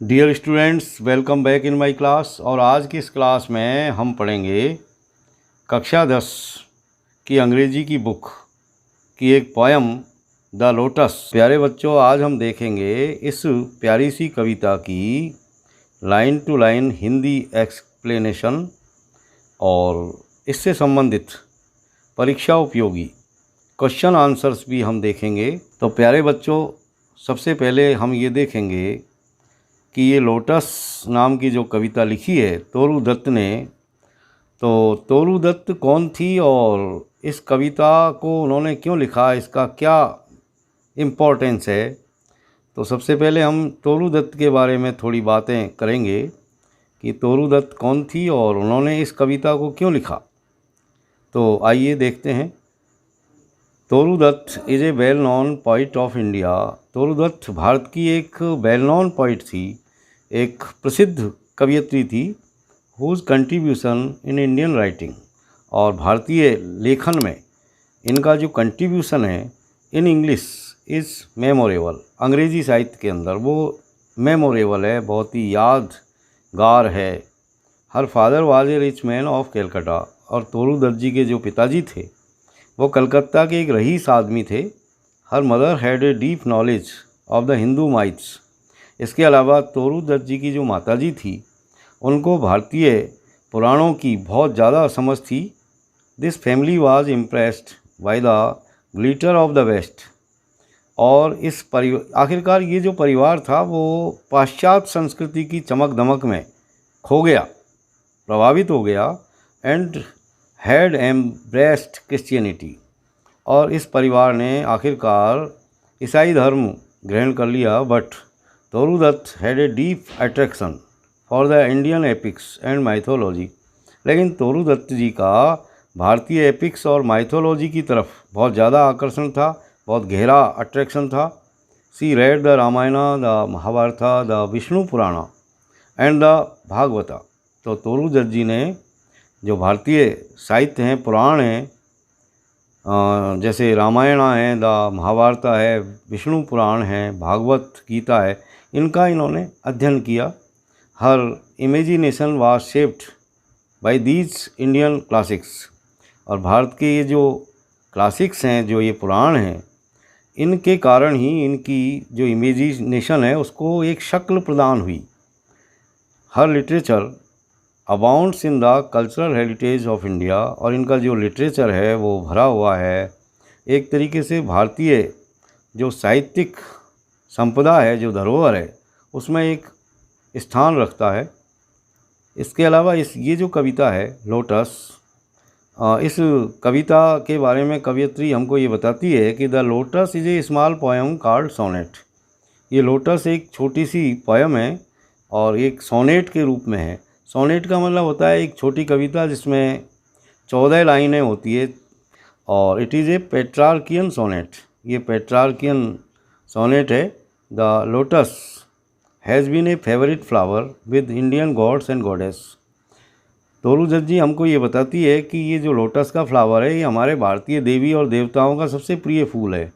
Dear students, welcome back in my class. और आज की इस क्लास में हम पढ़ेंगे कक्षा 10 की अंग्रेजी की बुक की एक पोयम द लोटस। प्यारे बच्चों, आज हम देखेंगे इस प्यारी सी कविता की line to line Hindi explanation और इससे संबंधित परीक्षा उपयोगी क्वेश्चन आंसर्स भी हम देखेंगे। तो प्यारे बच्चों, सबसे पहले हम ये देखेंगे कि ये लोटस नाम की जो कविता लिखी है तोरू दत्त ने, तो तोरू दत्त कौन थी और इस कविता को उन्होंने क्यों लिखा, इसका क्या इम्पोर्टेंस है। तो सबसे पहले हम तोरू दत्त के बारे में थोड़ी बातें करेंगे कि तोरू दत्त कौन थी और उन्होंने इस कविता को क्यों लिखा। तो आइए देखते हैं। Toru Dutt is a well known poet of India. Toru Dutt Bharat की एक वेल नॉन पोइट थी, एक प्रसिद्ध कवयित्री थी। Whose contribution in Indian writing, और भारतीय लेखन में इनका जो कंट्रीब्यूशन है इन इंग्लिश इज़ मेमोरेबल। अंग्रेज़ी साहित्य के अंदर वो मेमोरेबल है, बहुत ही यादगार है। Her father was a rich man of Calcutta, और तोरू दत्त जी के जो पिताजी थे वो कलकत्ता के एक रईस आदमी थे। Her mother had a deep knowledge of the Hindu myths. इसके अलावा तोरू दत्त जी की जो माताजी थी उनको भारतीय पुराणों की बहुत ज़्यादा समझ थी। This family was impressed by the glitter of the west. और इस आखिरकार ये जो परिवार था वो पाश्चात्य संस्कृति की चमक दमक में खो गया, प्रभावित हो गया। एंड हैड एम्ब्रेस्ड क्रिश्चियनिटी, और इस परिवार ने आखिरकार ईसाई धर्म ग्रहण कर लिया। But Toru Dutt had a deep attraction for the Indian epics and mythology. लेकिन तोरू दत्त जी का भारतीय एपिक्स और माइथोलॉजी की तरफ बहुत ज़्यादा आकर्षण था, बहुत गहरा अट्रैक्शन था। She read the Ramayana, the Mahabharata, the Vishnu Purana and the Bhagavata. तो तोरू दत्त जी ने जो भारतीय साहित्य हैं, पुराण हैं, जैसे रामायण है, द महाभारता है, विष्णु पुराण है, भागवत गीता है, इनका इन्होंने अध्ययन किया। Her imagination was shaped by these Indian classics. और भारत के ये जो क्लासिक्स हैं, जो ये पुराण हैं, इनके कारण ही इनकी जो इमेजिनेशन है उसको एक शक्ल प्रदान हुई। Her literature abounds in the cultural heritage of India, और इनका जो लिटरेचर है वो भरा हुआ है एक तरीके से भारतीय जो साहित्यिक संपदा है, जो धरोहर है, उसमें एक स्थान रखता है। इसके अलावा ये जो कविता है लोटस, इस कविता के बारे में कवयित्री हमको ये बताती है कि the lotus is a small poem called sonnet. ये लोटस एक छोटी सी पोएम है और एक सोनेट के रूप में है। सोनेट का मतलब होता है एक छोटी कविता जिसमें 14 लाइनें होती है, और it is a Petrarchan sonnet. ये पेट्रार्कियन सोनेट है। The lotus has been a favourite flower with Indian gods and goddess. Toru Dutt ji हमको ये बताती है कि ये जो लोटस का फ्लावर है ये हमारे भारतीय देवी और देवताओं का सबसे प्रिय फूल है।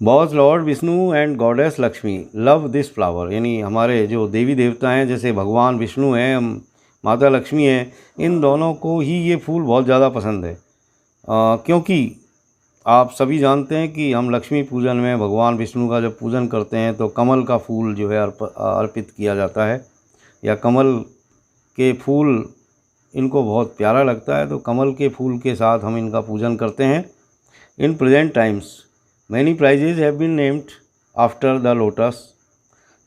Boughs Lord Vishnu and goddess Lakshmi love this flower, यानी हमारे जो देवी देवता हैं जैसे भगवान विष्णु हैं, माता लक्ष्मी हैं, इन दोनों को ही ये फूल बहुत ज़्यादा पसंद है। क्योंकि आप सभी जानते हैं कि हम लक्ष्मी पूजन में भगवान विष्णु का जब पूजन करते हैं तो कमल का फूल जो है अर्पित किया जाता है, या कमल के फूल इनको बहुत प्यारा लगता है, तो कमल के फूल के साथ हम इनका पूजन करते हैं। In present times many prizes have been named after the lotus.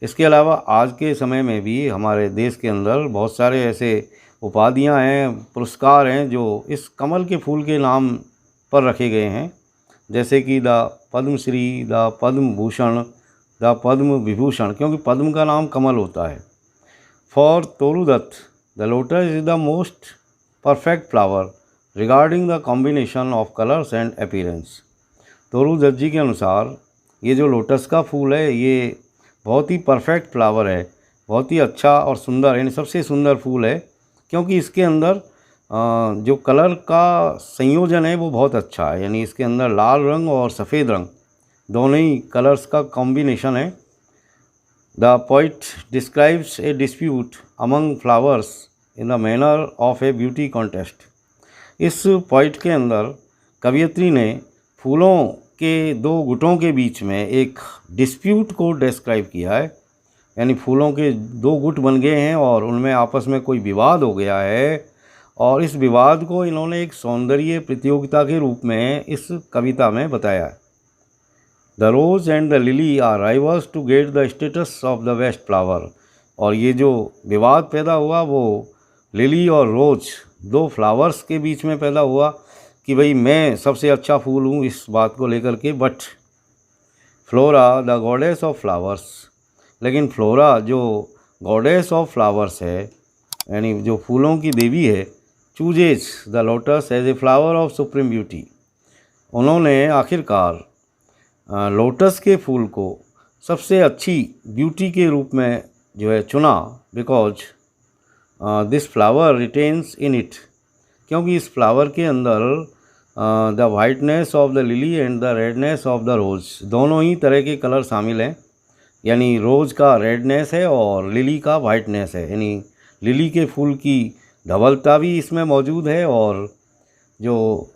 इसके अलावा आज के समय में भी हमारे देश के अंदर बहुत सारे ऐसे उपाधियां हैं, पुरस्कार हैं जो इस कमल के फूल के नाम पर रखे गए हैं, जैसे कि the Padmashri, the Padma Bhushan, the Padma Vibhushan, क्योंकि पद्म का नाम कमल होता है। For Toru Dutt the lotus is the most perfect flower regarding the combination of colours and appearance. Toru Dutt ji के अनुसार ये जो लोटस का फूल है ये बहुत ही परफेक्ट फ्लावर है, बहुत ही अच्छा और सुंदर, यानी सबसे सुंदर फूल है, क्योंकि इसके अंदर जो कलर का संयोजन है वो बहुत अच्छा है। यानी इसके अंदर लाल रंग और सफ़ेद रंग दोनों ही कलर्स का कॉम्बिनेशन है। The poet describes a dispute among flowers in the manner of A beauty contest. इस पोइट के अंदर कवियत्री ने फूलों के दो गुटों के बीच में एक डिस्प्यूट को डिस्क्राइब किया है, यानी फूलों के दो गुट बन गए हैं और उनमें आपस में कोई विवाद हो गया है, और इस विवाद को इन्होंने एक सौंदर्य प्रतियोगिता के रूप में इस कविता में बताया है। The rose and the lily are rivals to get the status of the best flower. और ये जो विवाद पैदा हुआ वो लिली और रोज़ दो फ्लावर्स के बीच में पैदा हुआ कि भाई मैं सबसे अच्छा फूल हूँ, इस बात को लेकर के। But Flora the goddess of flowers, लेकिन फ्लोरा जो गॉडेस ऑफ फ्लावर्स है, यानी जो फूलों की देवी है, chooses the lotus as a flower of supreme beauty. उन्होंने आखिरकार लोटस के फूल को सबसे अच्छी ब्यूटी के रूप में जो है चुना, because this flower retains in it, क्योंकि इस फ्लावर के अंदर the whiteness of the lily and the redness of the rose, दोनों ही तरह के कलर शामिल हैं। यानी रोज़ का रेडनेस है और लिली का वाइटनेस है, यानी लिली के फूल की धवलता भी इसमें मौजूद है, और जो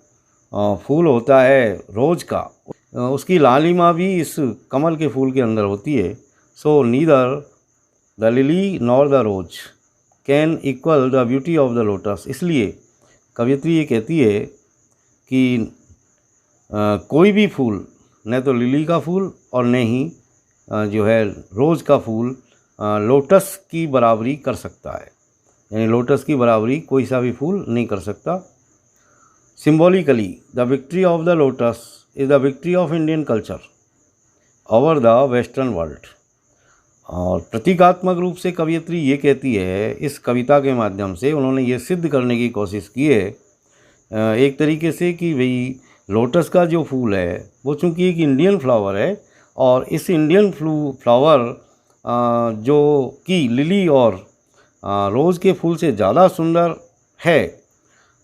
फूल होता है रोज़ का, उसकी लालिमा भी इस कमल के फूल के अंदर होती है। So neither the lily nor the rose can equal the beauty of the lotus. इसलिए कवियत्री ये कहती है कि कोई भी फूल, न तो लिली का फूल और न ही जो है रोज़ का फूल लोटस की बराबरी कर सकता है, यानी लोटस की बराबरी कोई सा भी फूल नहीं कर सकता। Symbolically the victory of the lotus is the victory of Indian culture over the western world. और प्रतीकात्मक रूप से कवियत्री ये कहती है, इस कविता के माध्यम से उन्होंने ये सिद्ध करने की कोशिश की है एक तरीके से कि भाई लोटस का जो फूल है वो चूँकि एक इंडियन फ्लावर है, और इस इंडियन फ्लावर जो कि लिली और रोज़ के फूल से ज़्यादा सुंदर है,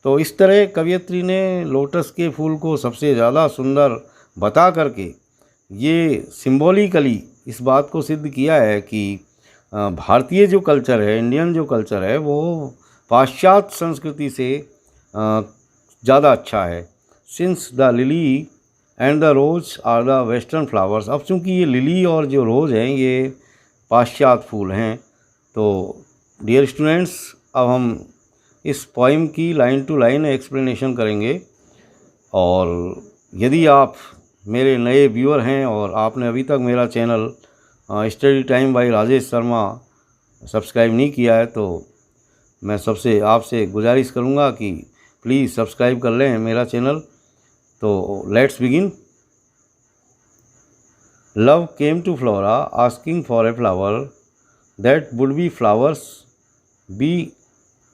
तो इस तरह कवियत्री ने लोटस के फूल को सबसे ज़्यादा सुंदर बता करके ये सिंबॉलिकली इस बात को सिद्ध किया है कि भारतीय जो कल्चर है, इंडियन जो कल्चर है, वो पाश्चात्य संस्कृति से ज़्यादा अच्छा है। Since the lily and the rose are the western flowers. अब चूँकि ये लिली और जो रोज़ हैं ये पाश्चात्य फूल हैं, तो डियर स्टूडेंट्स अब हम इस पोइम की लाइन टू लाइन एक्सप्लेनेशन करेंगे। और यदि आप मेरे नए व्यूअर हैं और आपने अभी तक मेरा channel study time by Rajesh Sharma subscribe नहीं किया है, तो मैं आपसे गुजारिश करूंगा कि प्लीज़ सब्सक्राइब कर लें मेरा चैनल। तो let's begin. Love came to Flora asking for a flower that would be flowers be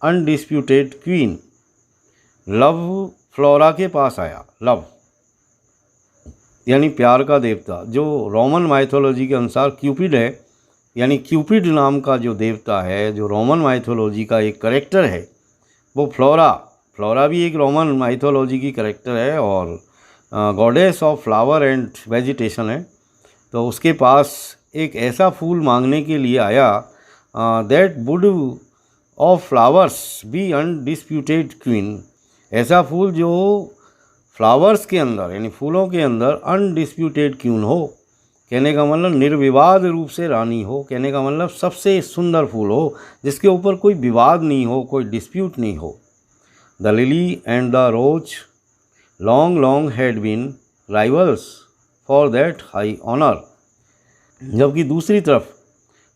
undisputed queen. Love Flora के पास आया। लव यानी प्यार का देवता, जो रोमन माइथोलॉजी के अनुसार क्यूपिड है, यानी क्यूपिड नाम का जो देवता है, जो रोमन माइथोलॉजी का एक करेक्टर है, वो फ्लोरा भी एक रोमन माइथोलॉजी की करेक्टर है और goddess of flower and vegetation है। तो उसके पास एक ऐसा फूल मांगने के लिए आया that would of flowers be undisputed queen. ऐसा फूल जो फ्लावर्स के अंदर यानी फूलों के अंदर अनडिस्प्यूटेड क्वीन हो, कहने का मतलब निर्विवाद रूप से रानी हो, कहने का मतलब सबसे सुंदर फूल हो जिसके ऊपर कोई विवाद नहीं हो, कोई डिस्प्यूट नहीं हो। The lily and the rose long long had been rivals for that high honour. जबकि दूसरी तरफ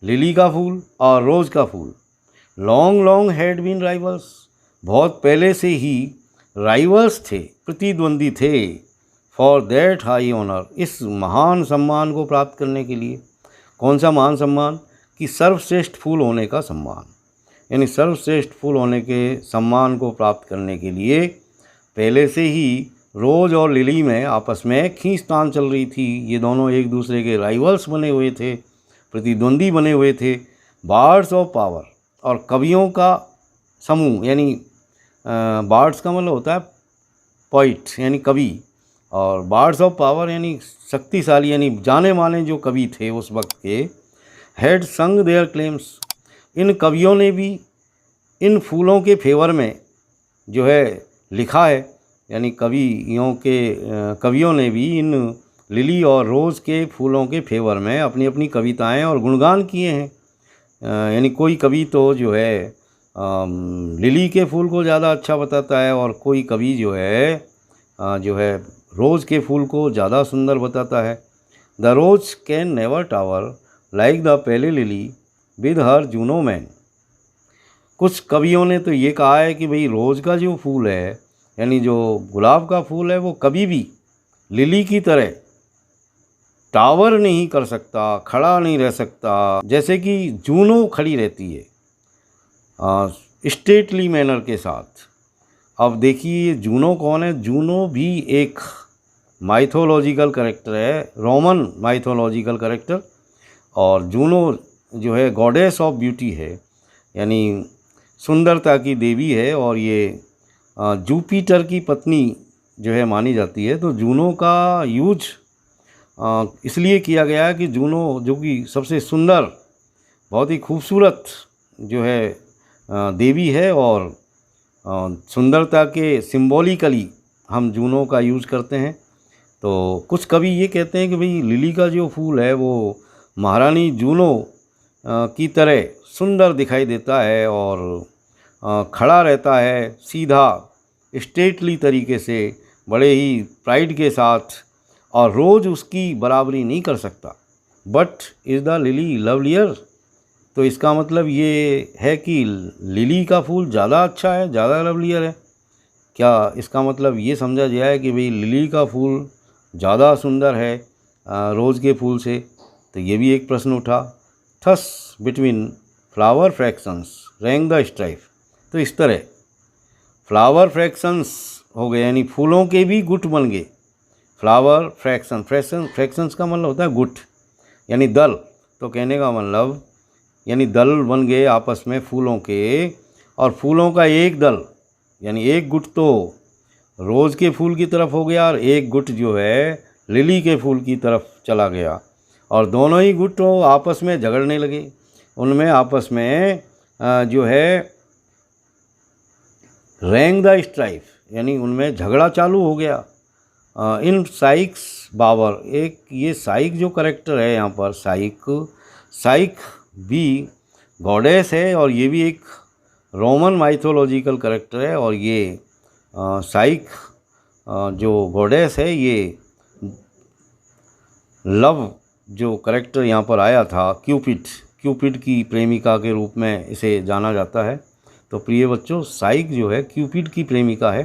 लिली का फूल और रोज़ का फूल long long had been rivals, बहुत पहले से ही राइवल्स थे, प्रतिद्वंदी थे, फॉर दैट हाई ऑनर, इस महान सम्मान को प्राप्त करने के लिए। कौन सा महान सम्मान? कि सर्वश्रेष्ठ फूल होने का सम्मान। यानी सर्वश्रेष्ठ फूल होने के सम्मान को प्राप्त करने के लिए पहले से ही रोज़ और लिली में आपस में खींचतान चल रही थी। ये दोनों एक दूसरे के राइवल्स बने हुए थे, प्रतिद्वंदी बने हुए थे। बार्ड्स ऑफ पावर, और कवियों का समूह, यानी बार्ड्स का मतलब होता है पोइट यानी कवि, और बार्ड्स ऑफ पावर यानी शक्तिशाली, यानी जाने माने जो कवि थे उस वक्त के, हैड संग देयर क्लेम्स। इन कवियों ने भी इन फूलों के फेवर में जो है लिखा है, यानी कवियों ने भी इन लिली और रोज़ के फूलों के फेवर में अपनी अपनी कविताएं और गुणगान किए हैं। यानी कोई कवि तो जो है लिली के फूल को ज़्यादा अच्छा बताता है और कोई कवि जो है रोज़ के फूल को ज़्यादा सुंदर बताता है। The rose can never tower like the pale lily with her Juno mien. कुछ कवियों ने तो ये कहा है कि भाई रोज़ का जो फूल है, यानी जो गुलाब का फूल है, वो कभी भी लिली की तरह टावर नहीं कर सकता, खड़ा नहीं रह सकता, जैसे कि जूनो खड़ी रहती है स्टेटली मैनर के साथ। अब देखिए जूनो कौन है? जूनो भी एक माइथोलॉजिकल कैरेक्टर है, रोमन माइथोलॉजिकल कैरेक्टर। और जूनो जो है गॉडेस ऑफ ब्यूटी है, यानी सुंदरता की देवी है, और ये जुपिटर की पत्नी जो है मानी जाती है। तो जूनो का यूज इसलिए किया गया है कि जूनो जो कि सबसे सुंदर, बहुत ही खूबसूरत जो है देवी है, और सुंदरता के सिंबॉलिकली हम जूनो का यूज़ करते हैं। तो कुछ कवि ये कहते हैं कि भाई लिली का जो फूल है वो महारानी जूनो की तरह सुंदर दिखाई देता है और खड़ा रहता है सीधा स्टेटली तरीके से, बड़े ही प्राइड के साथ, और रोज़ उसकी बराबरी नहीं कर सकता। But is the lily lovelier. तो इसका मतलब ये है कि लिली का फूल ज़्यादा अच्छा है, ज़्यादा लवलियर है। क्या इसका मतलब ये समझा जाए कि भाई लिली का फूल ज़्यादा सुंदर है रोज़ के फूल से? तो ये भी एक प्रश्न उठा। Thus between flower fractions rank the strife. तो इस तरह फ्लावर फ्रैक्शंस हो गए, यानी फूलों के भी गुट बन गए। फ्लावर फ्रैक्शंस का मतलब होता है गुट, यानी दल। तो कहने का मतलब यानी दल बन गए आपस में फूलों के, और फूलों का एक दल, यानी एक गुट तो रोज़ के फूल की तरफ हो गया और एक गुट जो है लिली के फूल की तरफ चला गया, और दोनों ही गुट आपस में झगड़ने लगे। उनमें आपस में जो है रैंक द स्ट्राइफ, यानी उनमें झगड़ा चालू हो गया। इन साइक्स बावर, एक ये साइक जो कैरेक्टर है यहाँ पर, साइक भी गॉडेस है, और ये भी एक रोमन माइथोलॉजिकल कैरेक्टर है। और ये साइक जो गॉडेस है, ये लव जो कैरेक्टर यहाँ पर आया था, क्यूपिड की प्रेमिका के रूप में इसे जाना जाता है। तो प्रिय बच्चों, साइक जो है क्यूपिड की प्रेमिका है।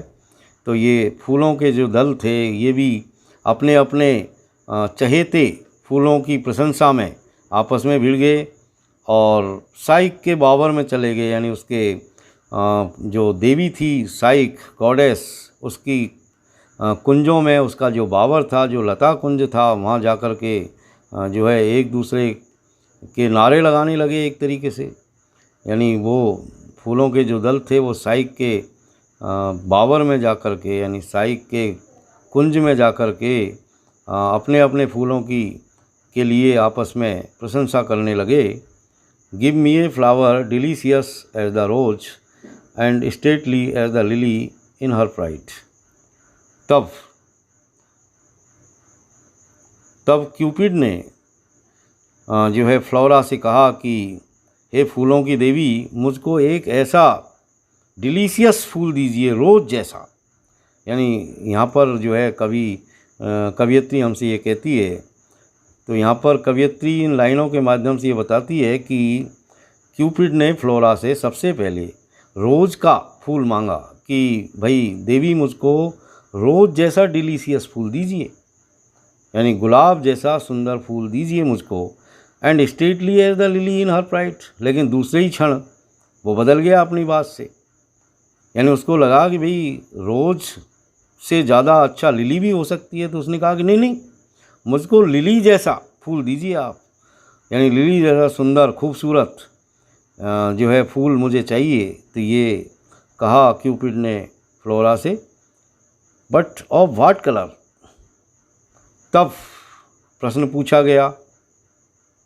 तो ये फूलों के जो दल थे, ये भी अपने अपने चहेते फूलों की प्रशंसा में आपस में भिड़ गए और साइक के बावर में चले गए, यानी उसके जो देवी थी साइक गॉडेस, उसकी कुंजों में उसका जो बावर था, जो लता कुंज था, वहाँ जाकर के जो है एक दूसरे के नारे लगाने लगे एक तरीके से। यानी वो फूलों के जो दल थे वो साइक के बावर में जाकर के, यानी साइक के कुंज में जाकर के अपने अपने फूलों के लिए आपस में प्रशंसा करने लगे। Give me a flower delicious as the rose and stately as the lily in her pride. तब क्यूपिड ने जो है फ्लोरा से कहा कि हे फूलों की देवी, मुझको एक ऐसा डिलीशियस फूल दीजिए रोज़ जैसा। यानी यहाँ पर जो है कवियत्री हमसे ये कहती है, तो यहाँ पर कवियत्री इन लाइनों के माध्यम से ये बताती है कि क्यूपिड ने फ्लोरा से सबसे पहले रोज़ का फूल मांगा कि भाई देवी मुझको रोज़ जैसा डिलीशियस फूल दीजिए, यानी गुलाब जैसा सुंदर फूल दीजिए मुझको, and stately as the lily in her pride. लेकिन दूसरे ही क्षण वो बदल गया अपनी बात से, यानी उसको लगा कि भाई रोज़ से ज़्यादा अच्छा लिली भी हो सकती है। तो उसने कहा कि नहीं, मुझको लिली जैसा फूल दीजिए आप, यानी लिली जैसा सुंदर खूबसूरत जो है फूल मुझे चाहिए। तो ये कहा क्यूपिड ने फ्लोरा से। But of what colour? तब प्रश्न पूछा गया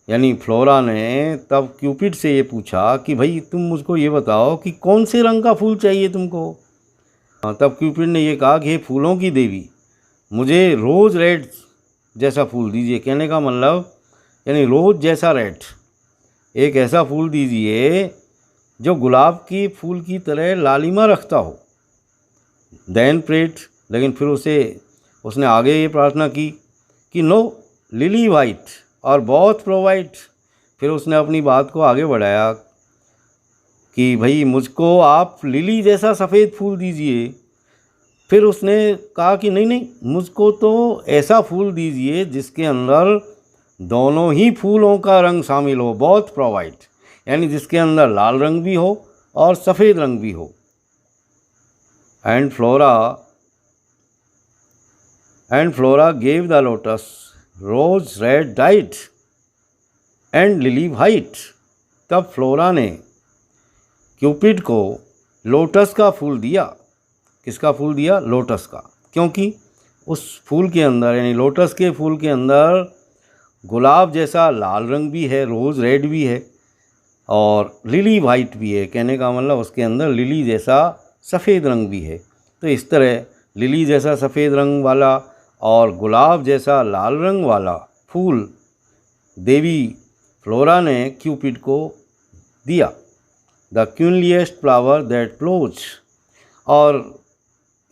यानी फ्लोरा ने तब क्यूपिड से ये पूछा कि भाई तुम मुझको ये बताओ कि कौन से रंग का फूल चाहिए तुमको। तब क्यूपिड ने ये कहा कि हे फूलों की देवी, मुझे रोज़ रेड जैसा फूल दीजिए। कहने का मतलब यानी रोज़ जैसा रेड, एक ऐसा फूल दीजिए जो गुलाब की फूल की तरह लालिमा रखता हो। देन प्रेट, लेकिन फिर उसने आगे ये प्रार्थना की कि नो लिली वाइट और बहुत प्रोवाइट। फिर उसने अपनी बात को आगे बढ़ाया कि भाई मुझको आप लिली जैसा सफ़ेद फूल दीजिए। फिर उसने कहा कि नहीं नहीं, मुझको तो ऐसा फूल दीजिए जिसके अंदर दोनों ही फूलों का रंग शामिल हो, बहुत प्रोवाइड, यानी जिसके अंदर लाल रंग भी हो और सफ़ेद रंग भी हो। And Flora gave the lotus rose red dyed and lily white. तब फ्लोरा ने क्यूपिड को लोटस का फूल दिया। किसका फूल दिया? लोटस का। क्योंकि उस फूल के अंदर यानी लोटस के फूल के अंदर गुलाब जैसा लाल रंग भी है, रोज़ रेड भी है और लिली वाइट भी है। कहने का मतलब उसके अंदर लिली जैसा सफ़ेद रंग भी है। तो इस तरह लिली जैसा सफ़ेद रंग वाला और गुलाब जैसा लाल रंग वाला फूल देवी फ्लोरा ने क्यूपिड को दिया। द क्वीनलीस्ट फ्लावर दैट ब्लोज, और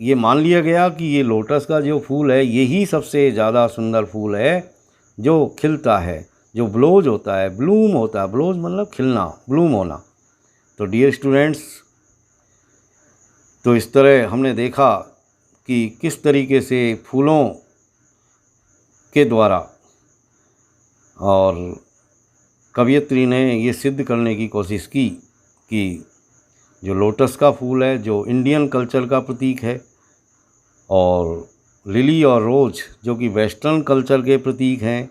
ये मान लिया गया कि ये लोटस का जो फूल है यही सबसे ज़्यादा सुंदर फूल है जो खिलता है, जो ब्लोज होता है, ब्लूम होता है। ब्लोज मतलब खिलना, ब्लूम होना। तो डियर स्टूडेंट्स, तो इस तरह हमने देखा कि किस तरीके से फूलों के द्वारा और कवयित्री ने ये सिद्ध करने की कोशिश की कि जो लोटस का फूल है जो इंडियन कल्चर का प्रतीक है और लिली और रोज जो कि वेस्टर्न कल्चर के प्रतीक हैं,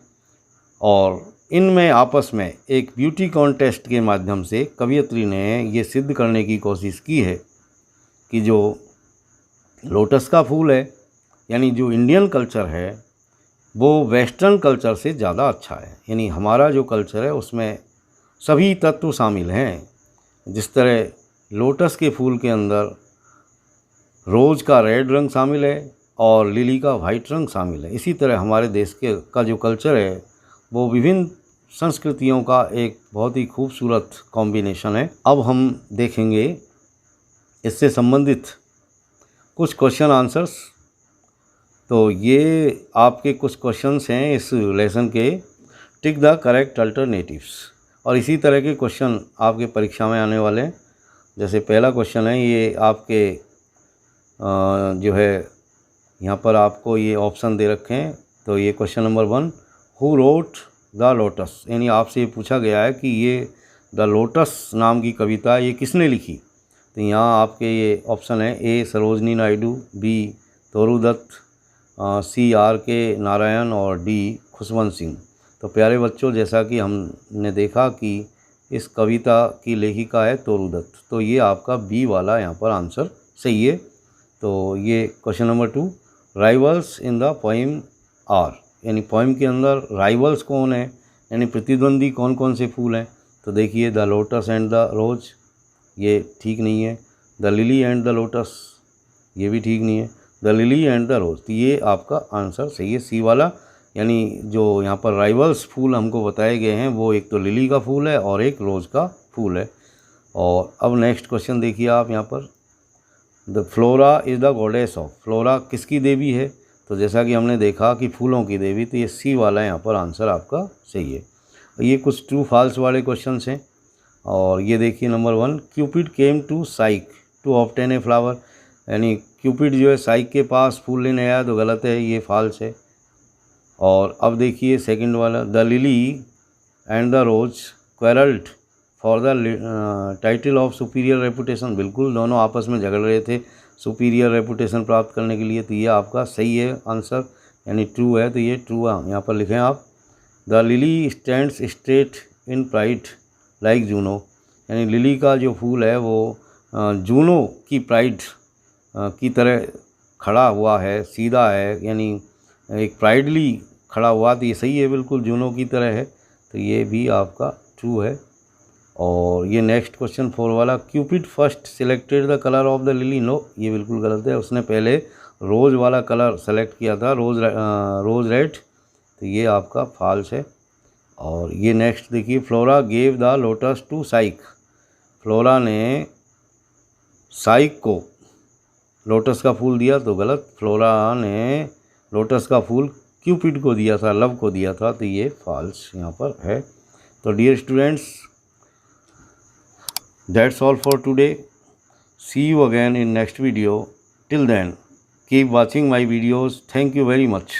और इनमें आपस में एक ब्यूटी कॉन्टेस्ट के माध्यम से कवयित्री ने ये सिद्ध करने की कोशिश की है कि जो लोटस का फूल है यानी जो इंडियन कल्चर है वो वेस्टर्न कल्चर से ज़्यादा अच्छा है। यानी हमारा जो कल्चर है उसमें सभी तत्व शामिल हैं। जिस तरह लोटस के फूल के अंदर रोज़ का रेड रंग शामिल है और लिली का वाइट रंग शामिल है, इसी तरह हमारे देश का जो कल्चर है वो विभिन्न संस्कृतियों का एक बहुत ही खूबसूरत कॉम्बिनेशन है। अब हम देखेंगे इससे संबंधित कुछ क्वेश्चन आंसर्स। तो ये आपके कुछ क्वेश्चंस हैं इस लेसन के, टिक द करेक्ट अल्टरनेटिव्स, और इसी तरह के क्वेश्चन आपके परीक्षा में आने वाले हैं। जैसे पहला क्वेश्चन है ये आपके जो है यहाँ पर आपको ये ऑप्शन दे रखे हैं। तो ये question number 1, who wrote the lotus, यानी आपसे ये पूछा गया है कि ये द लोटस नाम की कविता ये किसने लिखी। तो यहाँ आपके ये ऑप्शन है A Sarojini Naidu, B Toru Dutt, C R K Narayan और डी खुशवंत सिंह। तो प्यारे बच्चों, जैसा कि हमने देखा कि इस कविता की लेखिका है तोरूदत्त, तो ये आपका बी वाला यहाँ पर आंसर सही है। तो ये question number 2, rivals in the poem are, यानी पोइम के अंदर राइवल्स कौन है, यानी प्रतिद्वंदी कौन कौन से फूल हैं। तो देखिए द लोटस एंड द रोज, ये ठीक नहीं है। The lily and the lotus, ये भी ठीक नहीं है। द लिली एंड द रोज, तो ये आपका आंसर सही है सी वाला। यानी जो यहाँ पर राइवल्स फूल हमको बताए गए हैं वो एक तो लिली का फूल है और एक रोज़ का फूल है। और अब नेक्स्ट क्वेश्चन देखिए आप यहाँ पर, the flora is the goddess of, flora किसकी देवी है। तो जैसा कि हमने देखा कि फूलों की देवी, तो ये सी वाला यहाँ पर आंसर आपका सही है। ये कुछ ट्रू फॉल्स वाले क्वेश्चंस हैं। और ये देखिए number 1, Cupid came to Psyche to obtain a flower, यानी क्यूपिड जो है साइक के पास फूल लेने आया, तो गलत है, ये फॉल्स है। और अब देखिए सेकंड वाला, the lily and the rose quarrelled for the title of superior reputation, बिल्कुल दोनों आपस में झगड़ रहे थे सुपीरियर रेपुटेशन प्राप्त करने के लिए। तो ये आपका सही है आंसर, यानी ट्रू है। तो ये ट्रू है, यहाँ पर लिखें आप। The lily stands straight in pride like Juno, यानी लिली का जो फूल है वो जूनो की प्राइड की तरह खड़ा हुआ है, सीधा है, यानी एक प्राइडली खड़ा हुआ। तो ये सही है, बिल्कुल जूनो की तरह है। तो ये भी आपका ट्रू है। और ये नेक्स्ट क्वेश्चन 4 वाला, Cupid first selected the colour of the lily, no, ये बिल्कुल गलत है। उसने पहले रोज़ वाला कलर सेलेक्ट किया था, रोज़ रेड, तो ये आपका फॉल्स है। और ये नेक्स्ट देखिए, Flora gave the lotus to Psyche, Flora ने साइक को लोटस का फूल दिया, तो गलत। फ्लोरा ने लोटस का फूल क्यूपिड को दिया था, लव को दिया था, तो ये फॉल्स यहाँ पर है। तो dear students, that's all for today, see you again in next video, till then keep watching my videos, thank you very much.